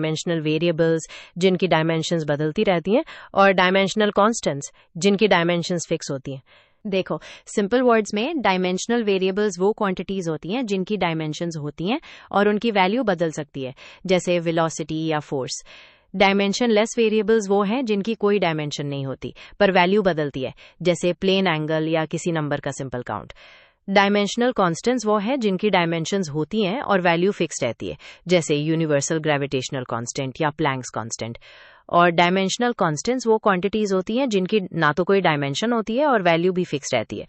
Dimensional variables जिनकी dimensions बदलती रहती हैं, और डायमेंशनल कॉन्स्टेंट्स जिनकी डायमेंशंस फिक्स होती हैं। देखो, सिंपल वर्ड्स में डायमेंशनल वेरिएबल्स वो क्वांटिटीज होती हैं जिनकी डायमेंशंस होती हैं और उनकी वैल्यू बदल सकती है, जैसे वेलोसिटी या फोर्स। डायमेंशन लेस वेरिएबल्स वो हैं जिनकी कोई डायमेंशन नहीं होती पर वैल्यू बदलती है, जैसे प्लेन एंगल या किसी नंबर का सिंपल काउंट। डायमेंशनल कांस्टेंट्स वो हैं जिनकी डायमेंशंस होती हैं और वैल्यू फिक्स रहती है, जैसे यूनिवर्सल ग्रेविटेशनल कांस्टेंट या प्लैंक्स कांस्टेंट। और डायमेंशनल कांस्टेंट्स वो क्वांटिटीज होती हैं जिनकी ना तो कोई डायमेंशन होती है और वैल्यू भी फिक्स रहती है,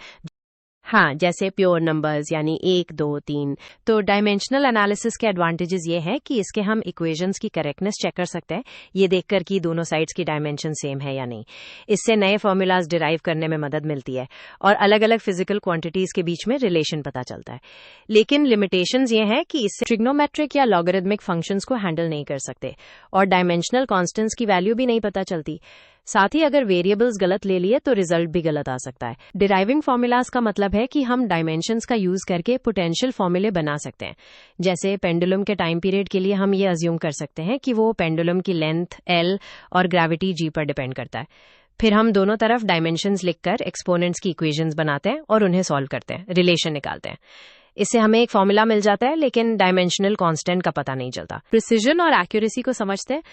हाँ, जैसे प्योर नंबर्स यानी 1, 2, 3। तो डायमेंशनल एनालिसिस के एडवांटेजेस ये हैं कि इसके हम इक्वेशंस की करेक्टनेस चेक कर सकते हैं, ये देखकर कि दोनों साइड्स की डायमेंशन सेम है या नहीं। इससे नए फॉर्मूलाज डिराइव करने में मदद मिलती है और अलग अलग फिजिकल क्वांटिटीज के बीच में रिलेशन पता चलता है। लेकिन लिमिटेशंस ये हैं कि इससे ट्रिग्नोमेट्रिक या लॉगरिथमिक फंक्शंस को हैंडल नहीं कर सकते और डायमेंशनल कॉन्स्टेंट्स की वैल्यू भी नहीं पता चलती। साथ ही अगर वेरिएबल्स गलत ले लिए तो रिजल्ट भी गलत आ सकता है। डिराइविंग फॉर्मूलाज का मतलब है कि हम डायमेंशंस का यूज करके पोटेंशियल फॉर्मूले बना सकते हैं। जैसे पेंडुलम के टाइम पीरियड के लिए हम ये अज्यूम कर सकते हैं कि वो पेंडुलम की लेंथ L और ग्रेविटी G पर डिपेंड करता है। फिर हम दोनों तरफ डायमेंशंस लिखकर एक्सपोनेंट्स की इक्वेशंस बनाते हैं और उन्हें सॉल्व करते हैं, रिलेशन निकालते हैं। इससे हमें एक फॉर्मूला मिल जाता है, लेकिन डायमेंशनल कांस्टेंट का पता नहीं चलता। प्रिसिजन और एक्यूरेसी को समझते हैं।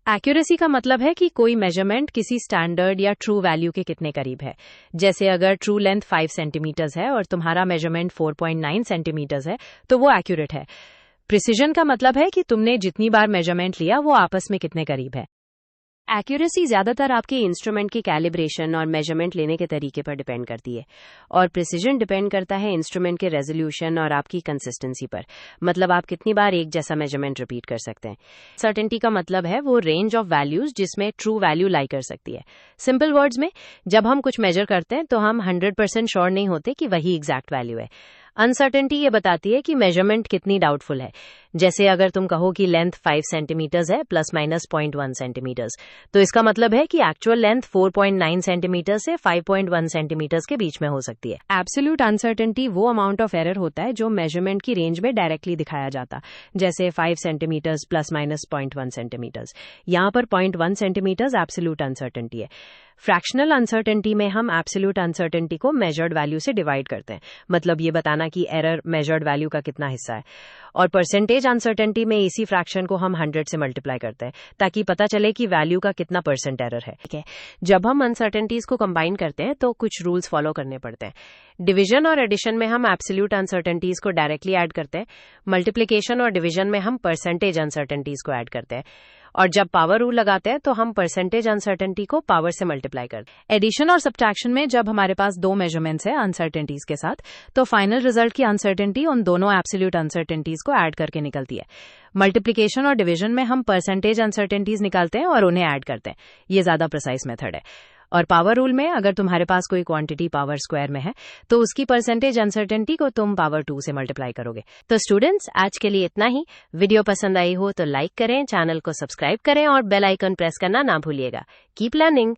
एक्यूरेसी का मतलब है कि कोई मेजरमेंट किसी स्टैंडर्ड या ट्रू वैल्यू के कितने करीब है। जैसे अगर ट्रू लेंथ 5 सेंटीमीटर्स है और तुम्हारा मेजरमेंट 4.9 सेंटीमीटर्स है तो वो एक्यूरेट है। प्रिसिजन का मतलब है कि तुमने जितनी बार मेजरमेंट लिया वो आपस में कितने करीब है। एक्यूरेसी ज्यादातर आपके इंस्ट्रूमेंट की कैलिब्रेशन और मेजरमेंट लेने के तरीके पर डिपेंड करती है, और प्रिसिजन डिपेंड करता है इंस्ट्रूमेंट के रेजोल्यूशन और आपकी कंसिस्टेंसी पर, मतलब आप कितनी बार एक जैसा मेजरमेंट रिपीट कर सकते हैं। सर्टेनिटी का मतलब है वो रेंज ऑफ वैल्यूज जिसमें ट्रू वैल्यू लाई कर सकती है। सिंपल वर्ड्स में, जब हम कुछ मेजर करते हैं तो हम 100% श्योर नहीं होते कि वही एग्जैक्ट वैल्यू है। अनसर्टेनिटी ये बताती है कि मेजरमेंट कितनी डाउटफुल है। जैसे अगर तुम कहो कि लेंथ 5 सेंटीमीटर्स है प्लस माइनस 0.1 सेंटीमीटर्स, तो इसका मतलब है कि एक्चुअल लेंथ 4.9 सेंटीमीटर से 5.1 सेंटीमीटर्स के बीच में हो सकती है। एब्सोल्यूट अनसर्टेनिटी वो अमाउंट ऑफ एरर होता है जो मेजरमेंट की रेंज में डायरेक्टली दिखाया जाता, जैसे 5 सेंटीमीटर्स प्लस माइनस 0.1 सेंटीमीटर्स। यहाँ पर 0.1 सेंटीमीटर्स एब्सोल्यूट अनसर्टेनिटी है। फ्रैक्शनल अनसर्टेनिटी में हम एब्सोल्यूट अनसर्टेनिटी को मेजर्ड वैल्यू से डिवाइड करते हैं, मतलब ये बताना कि एरर मेजर्ड वैल्यू का कितना हिस्सा है। और परसेंटेज अनसर्टेनिटी में इसी फ्रैक्शन को हम 100 से मल्टीप्लाई करते हैं ताकि पता चले कि वैल्यू का कितना % एरर है। ठीक है, जब हम अनसर्टेनिटीज को कंबाइन करते हैं तो कुछ रूल्स फॉलो करने पड़ते हैं। डिवीजन और एडिशन में हम एब्सोल्यूट अनसर्टेनिटीज को डायरेक्टली ऐड करते हैं। मल्टीप्लिकेशन और डिवीजन में हम परसेंटेज अनसर्टेनिटीज को ऐड करते हैं। और जब पावर रूल लगाते हैं तो हम परसेंटेज अनसर्टेनिटी को पावर से मल्टीप्लाई करते हैं। एडिशन और सब्ट्रैक्शन में जब हमारे पास दो मेजरमेंट्स है अनसर्टेनिटीज के साथ, तो फाइनल रिजल्ट की अनसर्टेनिटी उन दोनों एब्सोल्यूट अनसर्टेनिटीज को ऐड करके निकलती है। मल्टीप्लिकेशन और डिवीजन में हम परसेंटेज अनसर्टेनिटीज निकालते हैं और उन्हें ऐड करते हैं। ये ज्यादा प्रिसाइज मेथड है। और पावर रूल में अगर तुम्हारे पास कोई क्वांटिटी पावर स्क्वायर में है तो उसकी परसेंटेज अनसर्टेनिटी को तुम पावर 2 से मल्टीप्लाई करोगे। तो स्टूडेंट्स, आज के लिए इतना ही। वीडियो पसंद आई हो तो लाइक करें, चैनल को सब्सक्राइब करें और बेल आइकन प्रेस करना ना भूलिएगा। Keep learning.